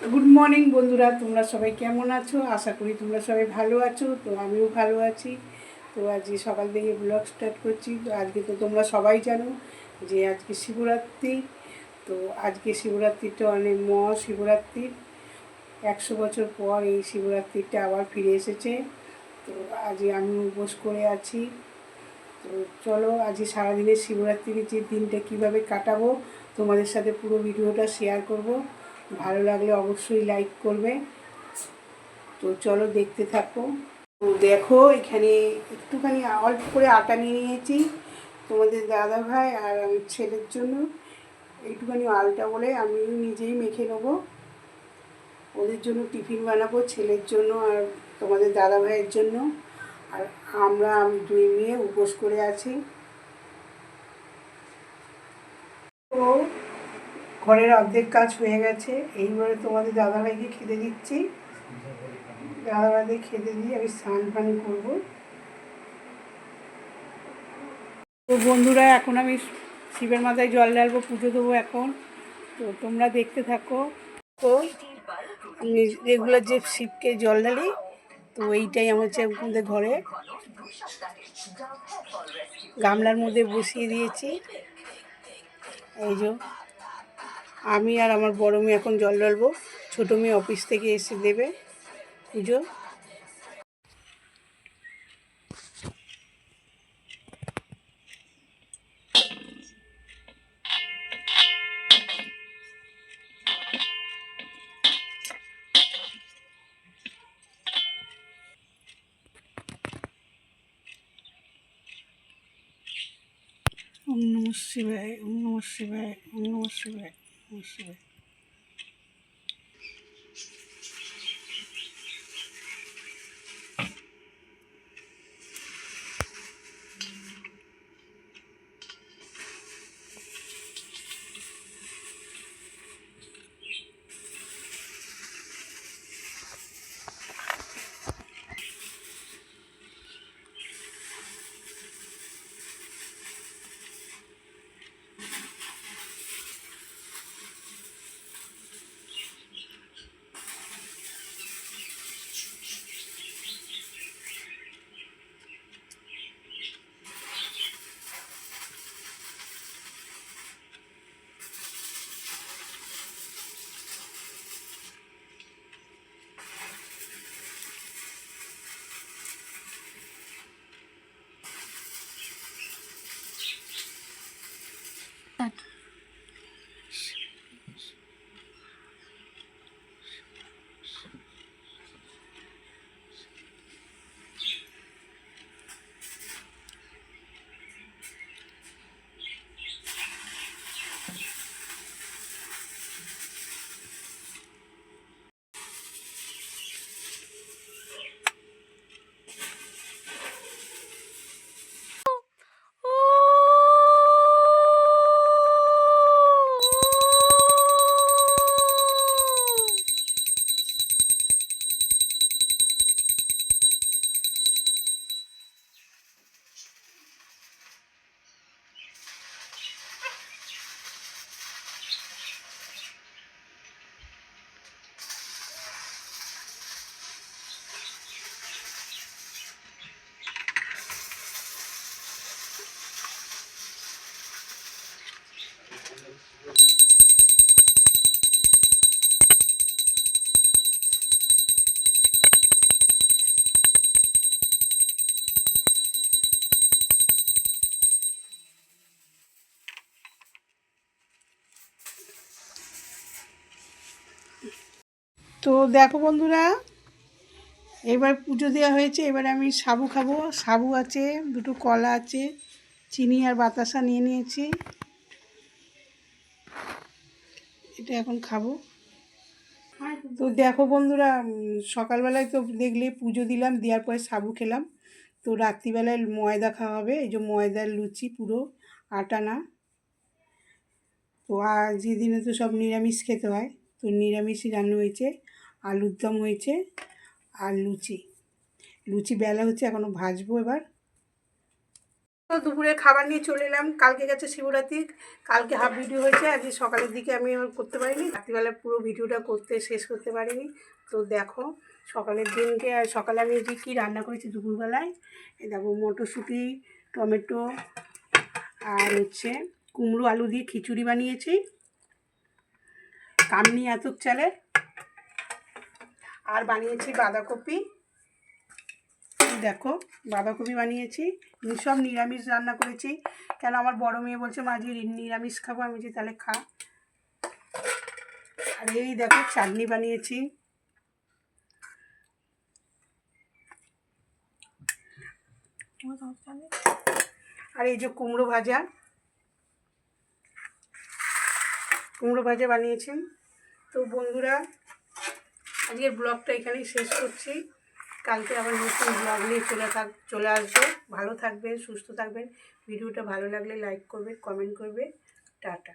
Good morning বন্ধুরা, তোমরা সবাই কেমন আছো? আশা করি তোমরা সবাই ভালো আছো। তো আমিও ভালো আছি। তো আজকে সকাল থেকে ব্লগ স্টার্ট করছি। তো আজকে তো তোমরা সবাই জানো যে আজকে শিবরাত্রি। তো আজকে শিবরাত্রিটা অনেক মহাশিবরাত্রি, 100 বছর পর এই শিবরাত্রিটা আবার ফিরে এসেছে। তো আজকে আমি উপোস করে আছি। তো চলো আজকে সারাদিনের শিবরাত্রির যে দিনটা কীভাবে কাটাবো তোমাদের সাথে পুরো ভিডিওটা শেয়ার করব। ভালো লাগলে অবশ্যই লাইক করবে। তো চলো দেখতে থাকো। তো দেখো, এখানে একটুখানি অল্প করে আটা নিয়ে নিয়েছি তোমাদের দাদা ভাই আর আমার ছেলের জন্য। একটুখানি আলটা বলে আমি নিজেই মেখে নেবো। ওদের জন্য টিফিন বানাবো, ছেলের জন্য আর তোমাদের দাদা ভাইয়ের জন্য। আর আমি দুই মেয়ে উপোস করে আছি। তো ঘরের অর্ধেক কাজ হয়ে গেছে। এইবারে তোমাদের দাদাভাইকে খেতে দিচ্ছি। দাদাভাইকে খেতে দিয়ে আমি স্নান ফান করবো। তো বন্ধুরা, এখন আমি শিবের মাথায় জল ঢালবো, পুজো দেবো এখন। তো তোমরা দেখতে থাকো। তো আমি রেগুলার যে শিবকে জল ঢালি, তো এইটাই আমার হচ্ছে আমাদের ঘরে গামলার মধ্যে বসিয়ে দিয়েছি। এই যে আমি আর আমার বড় মেয়ে এখন জল ঢালবো। ছোটো মেয়ে অফিস থেকে এসে দেবে পুজো। ওম নমঃ শিবায়, ওম নমঃ শিবায়, ওম নমঃ শিবায়, ওম নমঃ শিবায়। তো দেখো বন্ধুরা, এবার পুজো দেওয়া হয়েছে। এবার আমি সাবু খাবো। সাবু আছে, দুটো কলা আছে, চিনি আর বাতাসা নিয়ে নিয়েছি। এটা এখন খাবো। তো দেখো বন্ধুরা, সকালবেলায় তো দেখলে পুজো দিলাম, দেওয়ার পরে সাবু খেলাম। তো রাত্রিবেলায় ময়দা খাওয়া হবে। এই যে ময়দার লুচি, পুরো আটা না। তো আজ দিনে তো সব নিরামিষ খেতে হয়, তো নিরামিষই রান্না হয়েছে। আলুর দম হয়েছে আর লুচি। লুচি বেলা হচ্ছে, এখনও ভাজবো এবার। তো দুপুরে খাবার নিয়ে চলে এলাম। কালকে গেছে শিবরাত্রি, কালকে হাফ ভিডিও হয়েছে, আজকে সকালের দিকে আমি আর করতে পারিনি, রাত্রিবেলা পুরো ভিডিওটা শেষ করতে পারিনি। তো দেখো সকালের দিনকে, আর সকালে আমি যে কী রান্না করেছি দুপুরবেলায়, এই দেখো মটরশুঁটি, টমেটো আর হচ্ছে কুমড়ো আলু দিয়ে খিচুড়ি বানিয়েছি কামনি আতপ চালের, আর বানিয়েছি বাঁধাকপি। দেখো বাঁধাকপি বানিয়েছি, সব নিরামিষ রান্না করেছি। কেন আমার বড় মেয়ে বলছে মা আজকে নিরামিষ খাবো, আমি যে তাহলে খা। আর এই দেখো চাটনি বানিয়েছি, আর এই যে কুমড়ো ভাজা বানিয়েছি। তো বন্ধুরা আজকের ব্লগটা এখানেই শেষ করছি, কালকে আবার নতুন ব্লগ নিয়ে চলে আসবো। ভালো থাকবেন, সুস্থ থাকবেন। ভিডিওটা ভালো লাগলে লাইক করবে, কমেন্ট করবে। টাটা।